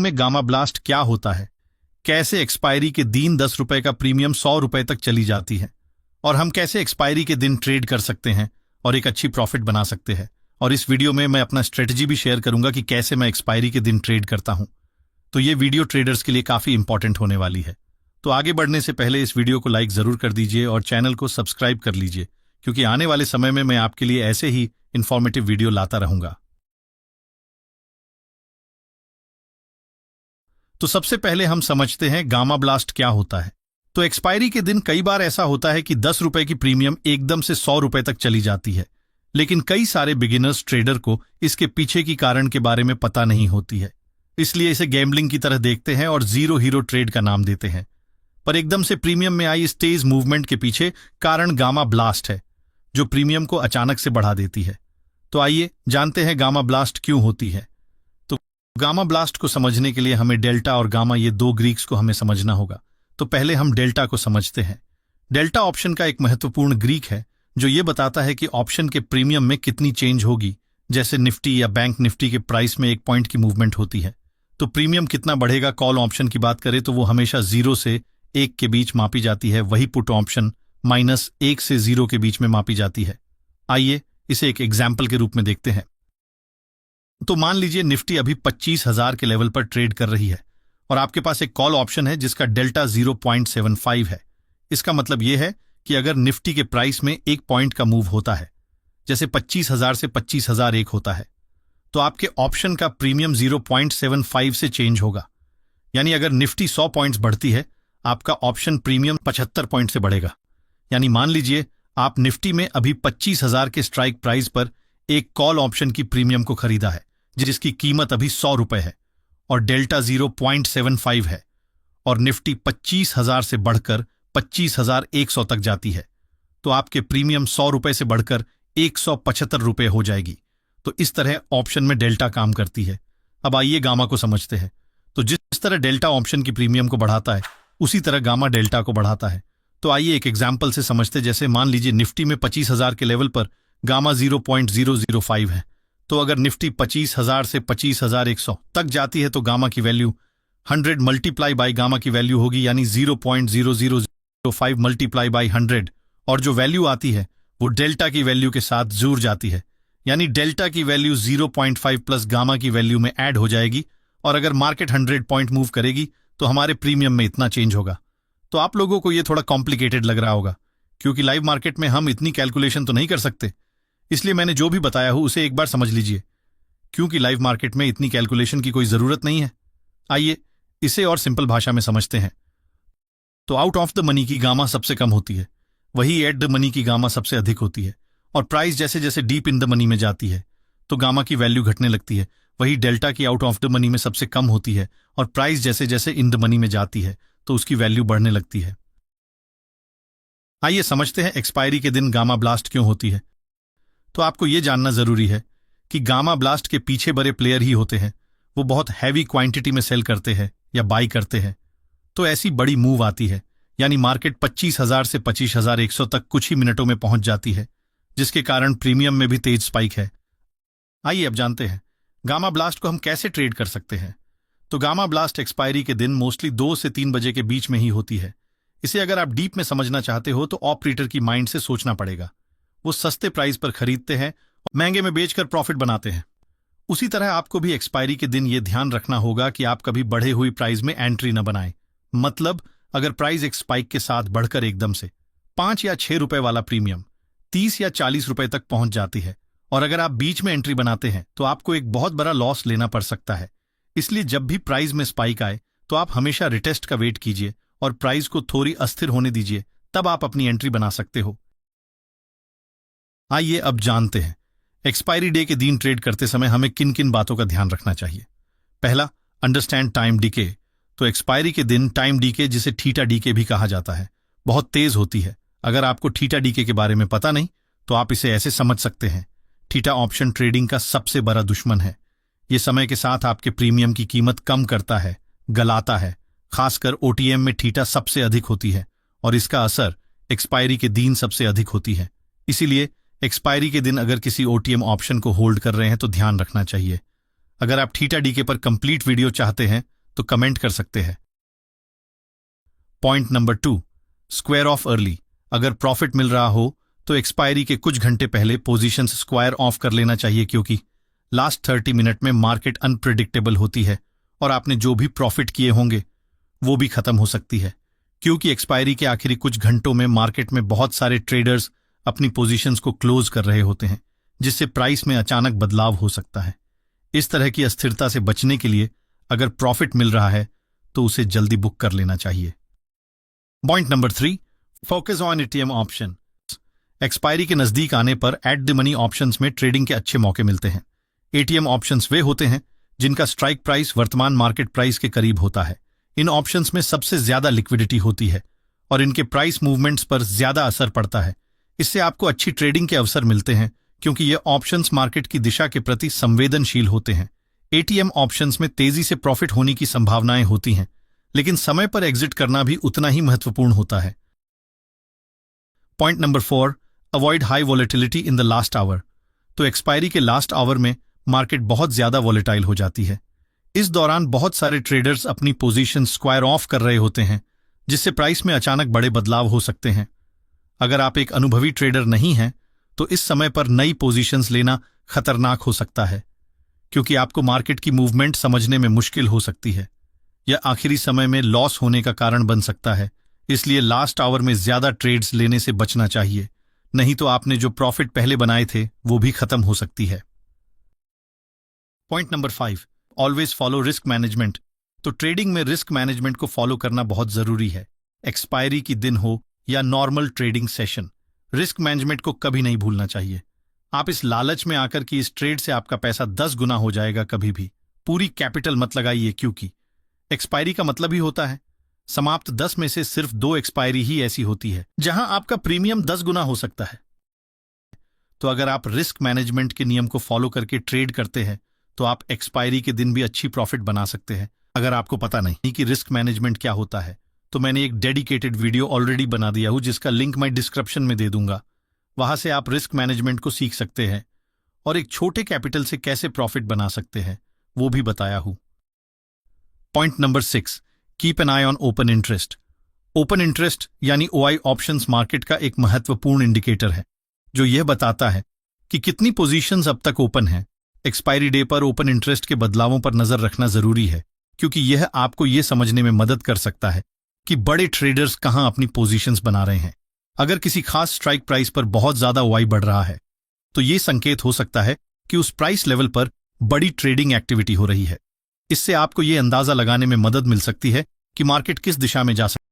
में gamma blast क्या होता है, कैसे एक्सपायरी के दिन 10 रुपए का प्रीमियम 100 रुपए तक चली जाती है, और हम कैसे एक्सपायरी के दिन ट्रेड कर सकते हैं और एक अच्छी प्रॉफिट बना सकते हैं। और इस वीडियो में मैं अपना स्ट्रेटजी भी शेयर करूंगा कि कैसे मैं एक्सपायरी के दिन ट्रेड करता हूं। तो ये वीडियो ट्रेडर्स के लिए काफी इंपॉर्टेंट होने वाली है। तो आगे बढ़ने से पहले इस वीडियो को लाइक जरूर कर दीजिए और चैनल को सब्सक्राइब कर लीजिए, क्योंकि आने वाले समय में मैं आपके लिए ऐसे ही इंफॉर्मेटिव वीडियो लाता रहूंगा। तो सबसे पहले हम समझते हैं गामा ब्लास्ट क्या होता है। तो एक्सपायरी के दिन कई बार ऐसा होता है कि 10 रुपए की प्रीमियम एकदम से 100 रुपए तक चली जाती है, लेकिन कई सारे बिगिनर्स ट्रेडर को इसके पीछे की कारण के बारे में पता नहीं होती है, इसलिए इसे गैम्बलिंग की तरह देखते हैं और जीरो हीरो ट्रेड का नाम देते हैं। पर एकदम से प्रीमियम में आई इस तेज मूवमेंट के पीछे कारण गामा ब्लास्ट है, जो प्रीमियम को अचानक से बढ़ा देती है। तो आइए जानते हैं गामा ब्लास्ट क्यों होती है। तो गामा ब्लास्ट को समझने के लिए हमें डेल्टा और गामा, ये दो ग्रीक्स को हमें समझना होगा। तो पहले हम डेल्टा को समझते हैं। डेल्टा ऑप्शन का एक महत्वपूर्ण ग्रीक है जो ये बताता है कि ऑप्शन के प्रीमियम में कितनी चेंज होगी। जैसे निफ्टी या बैंक निफ्टी के प्राइस में 1 पॉइंट की मूवमेंट होती है, तो प्रीमियम कितना बढ़ेगा। कॉल ऑप्शन की बात करें तो वो हमेशा 0 से 1 के बीच मापी जाती है, वही पुट ऑप्शन -1 से 0 के बीच में मापी जाती है। आइए इसे एक एग्जाम्पल के रूप में देखते हैं। तो मान लीजिए निफ्टी अभी 25,000 के लेवल पर ट्रेड कर रही है और आपके पास एक कॉल ऑप्शन है जिसका डेल्टा 0.75 है। इसका मतलब यह है कि अगर निफ्टी के प्राइस में 1 पॉइंट का मूव होता है, जैसे 25,000 से 25,001 होता है, तो आपके ऑप्शन का प्रीमियम 0.75 से चेंज होगा। यानी अगर निफ्टी 100 पॉइंट्स बढ़ती है, आपका ऑप्शन प्रीमियम 75 पॉइंट से बढ़ेगा। यानी मान लीजिए आप निफ्टी में अभी 25,000 के स्ट्राइक प्राइस पर एक कॉल ऑप्शन की प्रीमियम को खरीदा है, जिसकी कीमत अभी 100 रुपए है और डेल्टा 0.75 है, और निफ्टी 25,000 से बढ़कर 25,100 तक जाती है, तो आपके प्रीमियम 100 रुपए से बढ़कर 175 रुपए हो जाएगी। तो इस तरह ऑप्शन में डेल्टा काम करती है। अब आइए गामा को समझते हैं। तो जिस तरह डेल्टा ऑप्शन की प्रीमियम को बढ़ाता है, उसी तरह गामा डेल्टा को बढ़ाता है। तो आइए एक एग्जाम्पल से समझते। जैसे मान लीजिए निफ्टी में 25,000 के लेवल पर गामा 0.005 है, तो अगर निफ्टी 25,000 से 25,100 तक जाती है तो गामा की वैल्यू 100 मल्टीप्लाई बाई गामा की वैल्यू होगी, यानी 0.0005 मल्टीप्लाई बाई 100, और जो वैल्यू आती है वो डेल्टा की वैल्यू के साथ जुड़ जाती है। यानी डेल्टा की वैल्यू 0.5 प्लस गामा की वैल्यू में ऐड हो जाएगी, और अगर मार्केट 100 पॉइंट मूव करेगी तो हमारे प्रीमियम में इतना चेंज होगा। तो आप लोगों को ये थोड़ा कॉम्प्लिकेटेड लग रहा होगा, क्योंकि लाइव मार्केट में हम इतनी कैलकुलेशन तो नहीं कर सकते, इसलिए मैंने जो भी बताया हो उसे एक बार समझ लीजिए, क्योंकि लाइव मार्केट में इतनी कैलकुलेशन की कोई जरूरत नहीं है। आइए इसे और सिंपल भाषा में समझते हैं। तो आउट ऑफ द मनी की गामा सबसे कम होती है, वही एट द मनी की गामा सबसे अधिक होती है, और प्राइस जैसे जैसे डीप इन द मनी में जाती है तो गामा की वैल्यू घटने लगती है। वही डेल्टा की आउट ऑफ द मनी में सबसे कम होती है, और प्राइस जैसे जैसे इन द मनी में जाती है तो उसकी वैल्यू बढ़ने लगती है। आइए समझते हैं एक्सपायरी के दिन गामा ब्लास्ट क्यों होती है। तो आपको यह जानना जरूरी है कि गामा ब्लास्ट के पीछे बड़े प्लेयर ही होते हैं। वो बहुत हैवी क्वांटिटी में सेल करते हैं या बाई करते हैं, तो ऐसी बड़ी मूव आती है, यानी मार्केट 25,000 से 25,100 तक कुछ ही मिनटों में पहुंच जाती है, जिसके कारण प्रीमियम में भी तेज स्पाइक है। आइए अब जानते हैं गामा ब्लास्ट को हम कैसे ट्रेड कर सकते हैं। तो गामा ब्लास्ट एक्सपायरी के दिन मोस्टली 2 से 3 बजे के बीच में ही होती है। इसे अगर आप डीप में समझना चाहते हो तो ऑपरेटर की माइंड से सोचना पड़ेगा। वो सस्ते प्राइस पर खरीदते हैं और महंगे में बेचकर प्रॉफिट बनाते हैं। उसी तरह आपको भी एक्सपायरी के दिन ये ध्यान रखना होगा कि आप कभी बढ़े हुई प्राइस में एंट्री न बनाएं। मतलब अगर प्राइस एक स्पाइक के साथ बढ़कर एकदम से 5 या 6 रुपए वाला प्रीमियम 30 या 40 रुपए तक पहुंच जाती है, और अगर आप बीच में एंट्री बनाते हैं तो आपको एक बहुत बड़ा लॉस लेना पड़ सकता है। इसलिए जब भी प्राइस में स्पाइक आए तो आप हमेशा रिटेस्ट का वेट कीजिए और प्राइस को थोड़ी अस्थिर होने दीजिए, तब आप अपनी एंट्री बना सकते हो। आइए अब जानते हैं एक्सपायरी डे के दिन ट्रेड करते समय हमें किन किन बातों का ध्यान रखना चाहिए। पहला, अंडरस्टैंड टाइम डीके। तो एक्सपायरी के दिन टाइम डीके, जिसे थीटा डीके भी कहा जाता है, बहुत तेज होती है। अगर आपको थीटा डीके के बारे में पता नहीं तो आप इसे ऐसे समझ सकते हैं। थीटा ऑप्शन ट्रेडिंग का सबसे बड़ा दुश्मन है। ये समय के साथ आपके प्रीमियम की कीमत कम करता है, गलाता है। खासकर ओटीएम में थीटा सबसे अधिक होती है और इसका असर एक्सपायरी के दिन सबसे अधिक होती है। इसीलिए एक्सपायरी के दिन अगर किसी ओटीएम ऑप्शन को होल्ड कर रहे हैं तो ध्यान रखना चाहिए। अगर आप थीटा डीके पर कंप्लीट वीडियो चाहते हैं तो कमेंट कर सकते हैं। Point number 2, square of early. अगर प्रॉफिट मिल रहा हो तो एक्सपायरी के कुछ घंटे पहले पोजीशंस स्क्वायर ऑफ कर लेना चाहिए, क्योंकि लास्ट 30 मिनट में मार्केट अनप्रिडिक्टेबल होती है और आपने जो भी प्रॉफिट किए होंगे वो भी खत्म हो सकती है, क्योंकि एक्सपायरी के आखिरी कुछ घंटों में मार्केट में बहुत सारे ट्रेडर्स अपनी पोजीशंस को क्लोज कर रहे होते हैं, जिससे प्राइस में अचानक बदलाव हो सकता है। इस तरह की अस्थिरता से बचने के लिए अगर प्रॉफिट मिल रहा है तो उसे जल्दी बुक कर लेना चाहिए। Point number 3, focus on ATM option. Expiry के नजदीक आने पर एट द मनी ऑप्शंस में ट्रेडिंग के अच्छे मौके मिलते हैं। एटीएम ऑप्शंस वे होते हैं जिनका स्ट्राइक प्राइस वर्तमान मार्केट प्राइस के करीब होता है। इन ऑप्शंस में सबसे ज्यादा लिक्विडिटी होती है और इनके प्राइस मूवमेंट्स पर ज्यादा असर पड़ता है। इससे आपको अच्छी ट्रेडिंग के अवसर मिलते हैं, क्योंकि ये ऑप्शंस मार्केट की दिशा के प्रति संवेदनशील होते हैं। एटीएम ऑप्शंस में तेजी से प्रॉफिट होने की संभावनाएं होती हैं, लेकिन समय पर एग्जिट करना भी उतना ही महत्वपूर्ण होता है। Point number 4, avoid high volatility in the last hour. तो एक्सपायरी के लास्ट आवर में मार्केट बहुत ज्यादा वॉलेटाइल हो जाती है। इस दौरान बहुत सारे ट्रेडर्स अपनी पोजीशन स्क्वायर ऑफ कर रहे होते हैं, जिससे प्राइस में अचानक बड़े बदलाव हो सकते हैं। अगर आप एक अनुभवी ट्रेडर नहीं हैं तो इस समय पर नई पोजीशंस लेना खतरनाक हो सकता है, क्योंकि आपको मार्केट की मूवमेंट समझने में मुश्किल हो सकती है। यह आखिरी समय में लॉस होने का कारण बन सकता है, इसलिए लास्ट आवर में ज्यादा ट्रेड्स लेने से बचना चाहिए, नहीं तो आपने जो प्रॉफिट पहले बनाए थे वो भी खत्म हो सकती है। Point number 5, always follow risk management. तो ट्रेडिंग में रिस्क मैनेजमेंट को फॉलो करना बहुत जरूरी है। एक्सपायरी की दिन हो या normal trading session, risk management को कभी नहीं भूलना चाहिए। आप इस लालच में आकर कि इस ट्रेड से आपका पैसा 10 गुना हो जाएगा, कभी भी पूरी कैपिटल मत लगाइए, क्योंकि एक्सपायरी का मतलब ही होता है समाप्त 10 में से सिर्फ 2 एक्सपायरी ही ऐसी होती है जहां आपका प्रीमियम 10 गुना हो सकता है। तो अगर आप रिस्क मैनेजमेंट के नियम को फॉलो करके ट्रेड करते हैं तो आप एक्सपायरी के दिन भी अच्छी प्रॉफिट बना सकते हैं। अगर आपको पता नहीं कि रिस्क मैनेजमेंट क्या होता है तो मैंने एक डेडिकेटेड वीडियो ऑलरेडी बना दिया हूं, जिसका लिंक मैं डिस्क्रिप्शन में दे दूंगा। वहां से आप रिस्क मैनेजमेंट को सीख सकते हैं और एक छोटे कैपिटल से कैसे प्रॉफिट बना सकते हैं वो भी बताया हूं। Point number 6, keep an I on open interest. Open interest यानी OI ऑप्शंस मार्केट का एक महत्वपूर्ण इंडिकेटर है, जो यह बताता है कि कितनी पोजीशंस अब तक ओपन हैं। एक्सपायरी डे पर ओपन इंटरेस्ट के बदलावों पर नजर रखना जरूरी है, क्योंकि यह आपको यह समझने में मदद कर सकता है कि बड़े ट्रेडर्स कहां अपनी पोजीशंस बना रहे हैं। अगर किसी खास स्ट्राइक प्राइस पर बहुत ज्यादा OI बढ़ रहा है तो यह संकेत हो सकता है कि उस प्राइस लेवल पर बड़ी ट्रेडिंग एक्टिविटी हो रही है। इससे आपको यह अंदाजा लगाने में मदद मिल सकती है कि मार्केट किस दिशा में जा सकती है।